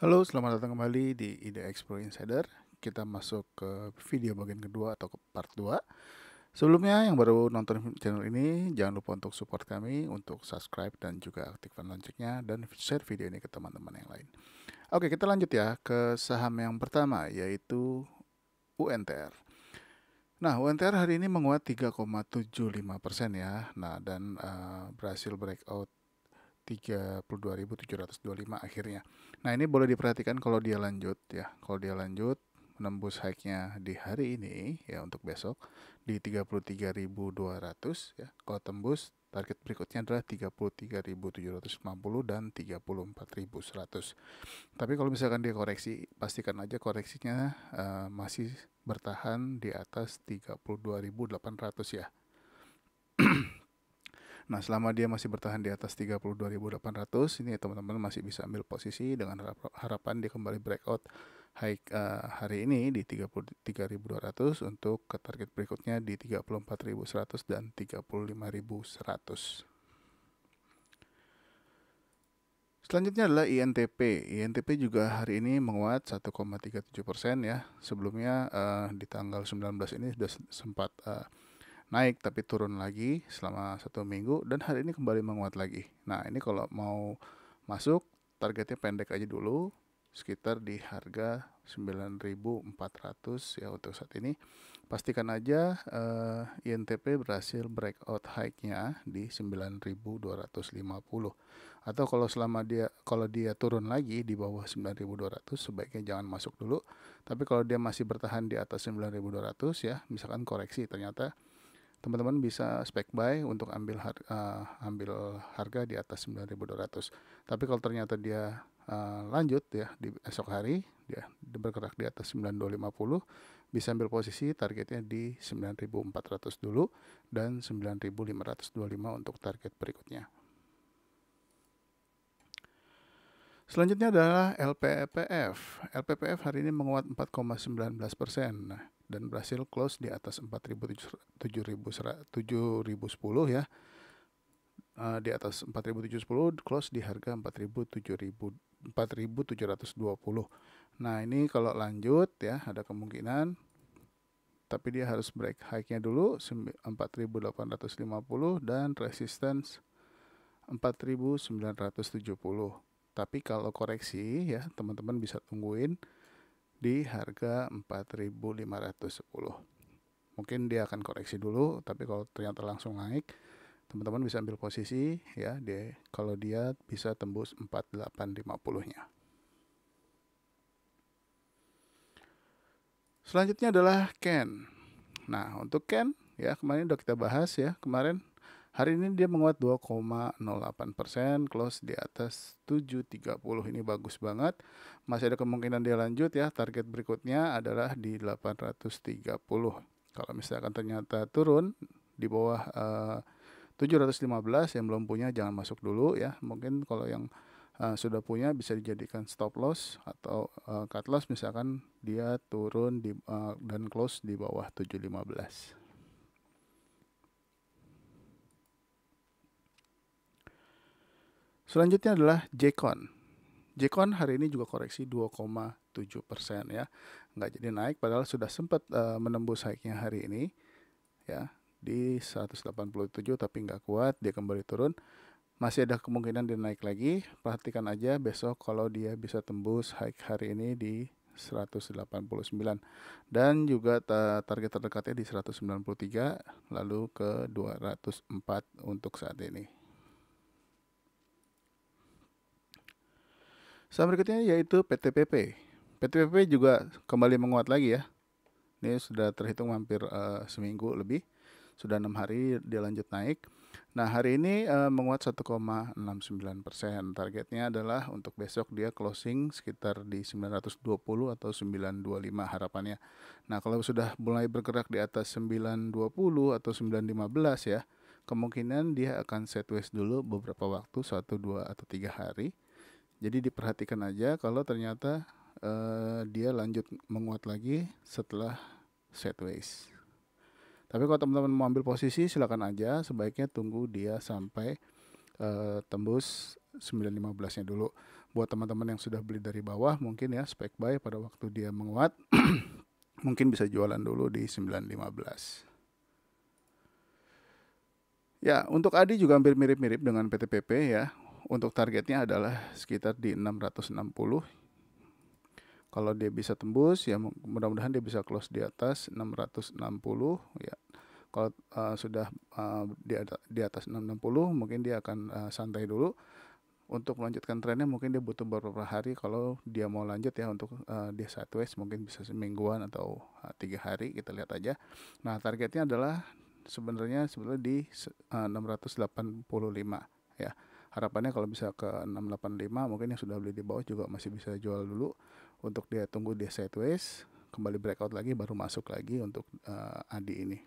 Halo, selamat datang kembali di IDX Pro Insider. Kita masuk ke video bagian kedua atau ke part 2. Sebelumnya yang baru nonton channel ini, jangan lupa untuk support kami, untuk subscribe dan juga aktifkan loncengnya dan share video ini ke teman-teman yang lain. Oke, kita lanjut ya ke saham yang pertama, yaitu UNTR. Nah, UNTR hari ini menguat 3,75% ya. Nah, dan berhasil breakout 32.725 akhirnya. Nah, ini boleh diperhatikan kalau dia lanjut ya. Kalau dia lanjut menembus high-nya di hari ini ya untuk besok di 33.200 ya. Kalau tembus target berikutnya adalah 33.750 dan 34.100. Tapi kalau misalkan dia koreksi, pastikan aja koreksinya masih bertahan di atas 32.800 ya. Nah, selama dia masih bertahan di atas 32.800, ini teman-teman masih bisa ambil posisi dengan harapan dia kembali breakout high hari ini di 33.200 untuk ke target berikutnya di 34.100 dan 35.100. Selanjutnya adalah INTP. INTP juga hari ini menguat 1,37% ya. Sebelumnya di tanggal 19 ini sudah sempat naik tapi turun lagi selama 1 minggu dan hari ini kembali menguat lagi. Nah, ini kalau mau masuk targetnya pendek aja dulu sekitar di harga 9.400 ya untuk saat ini. Pastikan aja INTP berhasil breakout high-nya di 9.250. Atau kalau dia turun lagi di bawah 9.200 sebaiknya jangan masuk dulu. Tapi kalau dia masih bertahan di atas 9.200 ya, misalkan koreksi ternyata teman-teman bisa spek buy untuk ambil harga di atas 9.200. Tapi kalau ternyata dia lanjut ya di esok hari dia bergerak di atas 9.250, bisa ambil posisi targetnya di 9.400 dulu dan 9.525 untuk target berikutnya. Selanjutnya adalah LPPF. LPPF hari ini menguat 4,19% dan berhasil close di atas 4.710 ya. Di atas 4.710 close di harga 4.720. Nah, ini kalau lanjut ya ada kemungkinan, tapi dia harus break high-nya dulu 4.850 dan resistance 4.970. Tapi kalau koreksi ya teman-teman bisa tungguin di harga 4.510. Mungkin dia akan koreksi dulu, tapi kalau ternyata langsung naik, teman-teman bisa ambil posisi ya kalau dia bisa tembus 4850-nya. Selanjutnya adalah Ken. Nah, untuk Ken ya kemarin udah kita bahas ya. Kemarin hari ini dia menguat 2,08%, close di atas 730. Ini bagus banget. Masih ada kemungkinan dia lanjut ya. Target berikutnya adalah di 830. Kalau misalkan ternyata turun di bawah 715 yang belum punya jangan masuk dulu ya. Mungkin kalau yang sudah punya bisa dijadikan stop loss atau cut loss misalkan dia turun dan close di bawah 715. Selanjutnya adalah Jcon. Jcon hari ini juga koreksi 2,7% ya. Nggak jadi naik padahal sudah sempat menembus high-nya hari ini ya di 187 tapi nggak kuat, dia kembali turun. Masih ada kemungkinan dia naik lagi. Perhatikan aja besok kalau dia bisa tembus high hari ini di 189 dan juga target terdekatnya di 193 lalu ke 204 untuk saat ini. Saham berikutnya yaitu PTPP. PTPP juga kembali menguat lagi ya. Ini sudah terhitung hampir seminggu lebih. Sudah 6 hari dia lanjut naik. Nah, hari ini menguat 1,69%. Targetnya adalah untuk besok dia closing sekitar di 920 atau 925 harapannya. Nah, kalau sudah mulai bergerak di atas 920 atau 915 ya, kemungkinan dia akan sideways dulu beberapa waktu, 1, 2, atau 3 hari. Jadi diperhatikan aja kalau ternyata dia lanjut menguat lagi setelah sideways. Tapi kalau teman-teman mau ambil posisi silakan aja, sebaiknya tunggu dia sampai tembus 915-nya dulu. buat teman-teman yang sudah beli dari bawah mungkin ya spek buy pada waktu dia menguat mungkin bisa jualan dulu di 9.15. Ya, untuk ADI juga hampir mirip-mirip dengan PTPP ya. Untuk targetnya adalah sekitar di 660. Kalau dia bisa tembus ya mudah-mudahan dia bisa close di atas 660 ya. Kalau sudah di atas 660 mungkin dia akan santai dulu. Untuk melanjutkan trennya mungkin dia butuh beberapa hari kalau dia mau lanjut ya untuk dia sideways mungkin bisa semingguan atau 3 hari, kita lihat aja. Nah, targetnya adalah sebenarnya di 685 ya. Harapannya kalau bisa ke 685 mungkin yang sudah beli di bawah juga masih bisa jual dulu untuk dia tunggu dia sideways kembali breakout lagi baru masuk lagi untuk ADI ini.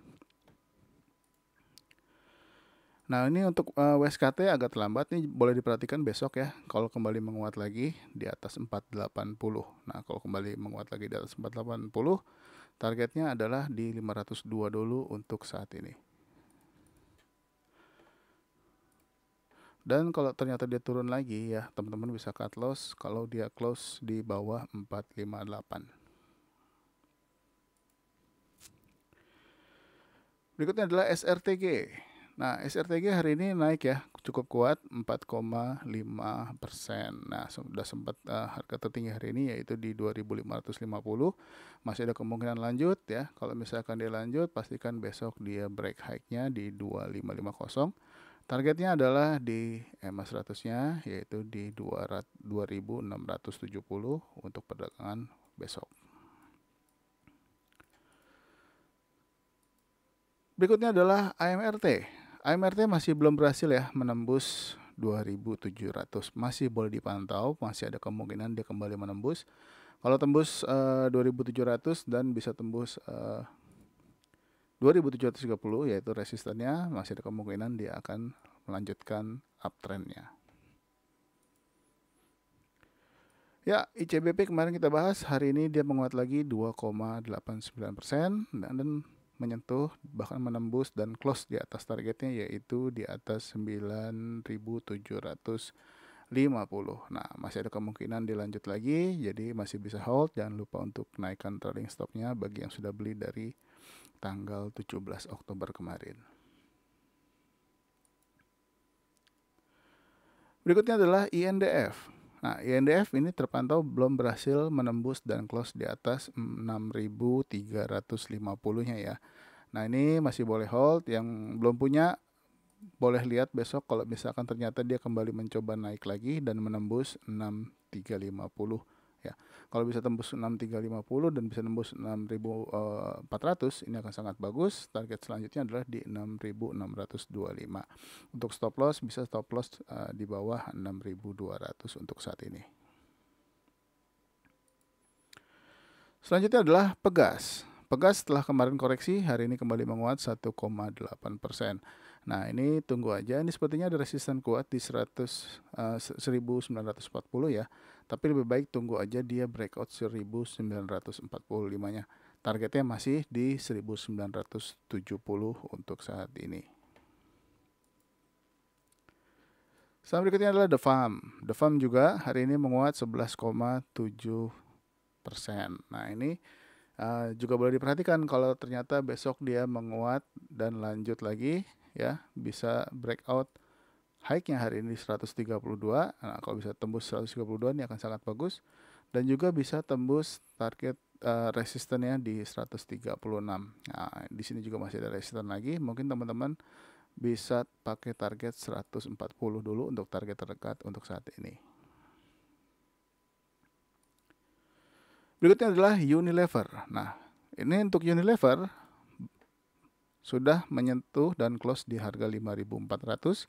Nah, ini untuk WSKT agak terlambat nih, boleh diperhatikan besok ya. Kalau kembali menguat lagi di atas 480. Nah, kalau kembali menguat lagi di atas 480, targetnya adalah di 502 dulu untuk saat ini. Dan kalau ternyata dia turun lagi ya, teman-teman bisa cut loss kalau dia close di bawah 458. Berikutnya adalah SRTG. Nah, SRTG hari ini naik ya, cukup kuat 4,5%. Nah, sudah sempat harga tertinggi hari ini yaitu di 2.550. Masih ada kemungkinan lanjut ya. Kalau misalkan dia lanjut, pastikan besok dia break high-nya di 2550. Targetnya adalah di EMA 100-nya yaitu di 2.670 untuk perdagangan besok. Berikutnya adalah AMRT. AMRT masih belum berhasil ya menembus 2.700. Masih boleh dipantau, masih ada kemungkinan dia kembali menembus. Kalau tembus 2.700 dan bisa tembus 2.730 yaitu resistennya, masih ada kemungkinan dia akan melanjutkan uptrendnya. Ya, ICBP kemarin kita bahas, hari ini dia menguat lagi 2,89% dan menyentuh bahkan menembus dan close di atas targetnya yaitu di atas 9.750. Nah, masih ada kemungkinan dilanjut lagi, jadi masih bisa hold. Jangan lupa untuk naikkan trailing stopnya bagi yang sudah beli dari tanggal 17 Oktober kemarin. Berikutnya adalah INDF. Nah, INDF ini terpantau belum berhasil menembus dan close di atas 6.350-nya ya. Nah, ini masih boleh hold. Yang belum punya boleh lihat besok kalau misalkan ternyata dia kembali mencoba naik lagi dan menembus 6.350 ya. Kalau bisa tembus 6.350 dan bisa tembus 6.400 ini akan sangat bagus. Target selanjutnya adalah di 6.625. Untuk stop loss bisa stop loss di bawah 6.200 untuk saat ini. Selanjutnya adalah Pegas. Pegas setelah kemarin koreksi, hari ini kembali menguat 1,8%. Nah, ini tunggu aja. Ini sepertinya ada resisten kuat di 1940 ya. Tapi lebih baik tunggu aja dia breakout 1945-nya. Targetnya masih di 1970 untuk saat ini. Saham berikutnya adalah The Farm. The Farm juga hari ini menguat 11,7%. Nah, ini juga boleh diperhatikan kalau ternyata besok dia menguat dan lanjut lagi ya, bisa breakout high-nya hari ini 132. Nah, kalau bisa tembus 132 ini akan sangat bagus dan juga bisa tembus target resistennya di 136. Nah, di sini juga masih ada resisten lagi. Mungkin teman-teman bisa pakai target 140 dulu untuk target terdekat untuk saat ini. Berikutnya adalah Unilever. Nah, ini untuk Unilever sudah menyentuh dan close di harga 5.400.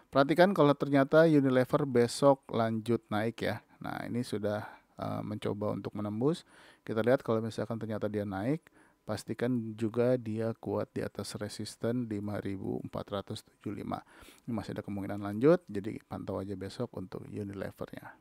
Perhatikan kalau ternyata Unilever besok lanjut naik ya. Nah, ini sudah mencoba untuk menembus. Kita lihat kalau misalkan ternyata dia naik, pastikan juga dia kuat di atas resisten 5.475. Ini masih ada kemungkinan lanjut, jadi pantau aja besok untuk Unilevernya.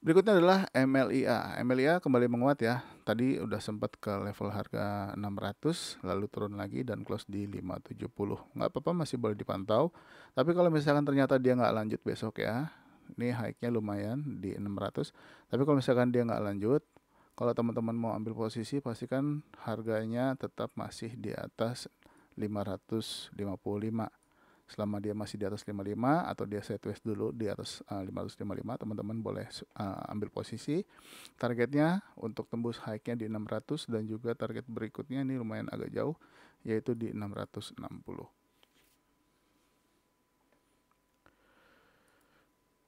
Berikutnya adalah MLIA. MLIA kembali menguat ya. Tadi udah sempat ke level harga 600, lalu turun lagi dan close di 570. Nggak apa-apa, masih boleh dipantau. Tapi kalau misalkan ternyata dia nggak lanjut besok ya, ini high-nya lumayan di 600. Tapi kalau misalkan dia nggak lanjut, kalau teman-teman mau ambil posisi, pastikan harganya tetap masih di atas 555. Selama dia masih di atas 55 atau dia sideways dulu di atas 555, teman-teman boleh ambil posisi. Targetnya untuk tembus high-nya di 600 dan juga target berikutnya ini lumayan agak jauh, yaitu di 660.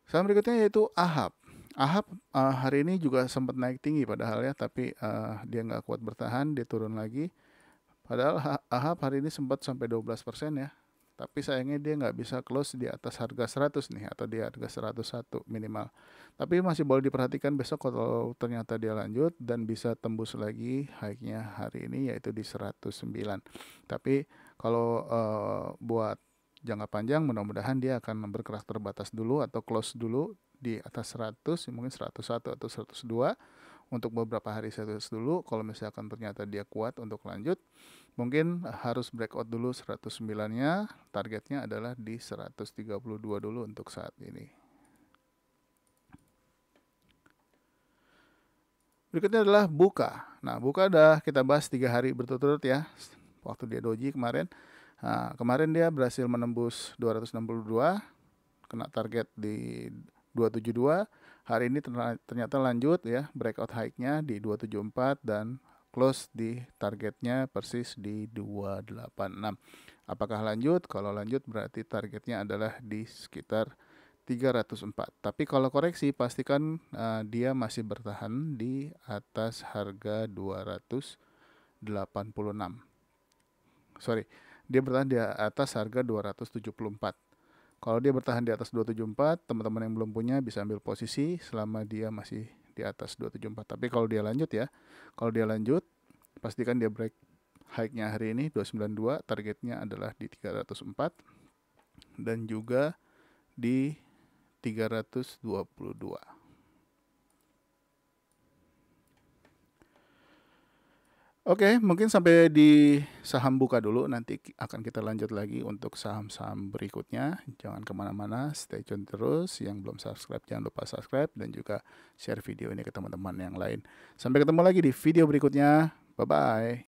Saham berikutnya yaitu AHAP. AHAP hari ini juga sempat naik tinggi padahal ya, tapi dia nggak kuat bertahan, dia turun lagi. Padahal AHAP hari ini sempat sampai 12% ya. Tapi sayangnya dia nggak bisa close di atas harga 100 nih, atau di harga 101 minimal. Tapi masih boleh diperhatikan besok kalau ternyata dia lanjut dan bisa tembus lagi high-nya hari ini, yaitu di 109. Tapi kalau buat jangka panjang, mudah-mudahan dia akan bergerak terbatas dulu atau close dulu di atas 100, mungkin 101 atau 102 untuk beberapa hari dulu. Kalau misalkan ternyata dia kuat untuk lanjut, mungkin harus breakout dulu 109-nya. Targetnya adalah di 132 dulu untuk saat ini. Berikutnya adalah Buka. Nah, Buka udah kita bahas 3 hari berturut-turut ya, waktu dia doji kemarin. Nah, kemarin dia berhasil menembus 262, kena target di 272. Hari ini ternyata lanjut ya, breakout high-nya di 274 dan close di targetnya persis di 286. Apakah lanjut? Kalau lanjut berarti targetnya adalah di sekitar 304. Tapi kalau koreksi pastikan dia masih bertahan di atas harga 286. Sorry, dia bertahan di atas harga 274. Kalau dia bertahan di atas 274, teman-teman yang belum punya bisa ambil posisi selama dia masih di atas 274. Tapi kalau dia lanjut ya, kalau dia lanjut, pastikan dia break high-nya hari ini 292, targetnya adalah di 304 dan juga di 322. Oke, mungkin sampai di saham Buka dulu. Nanti akan kita lanjut lagi untuk saham-saham berikutnya. Jangan kemana-mana, stay tune terus. Yang belum subscribe, jangan lupa subscribe. Dan juga share video ini ke teman-teman yang lain. Sampai ketemu lagi di video berikutnya. Bye-bye.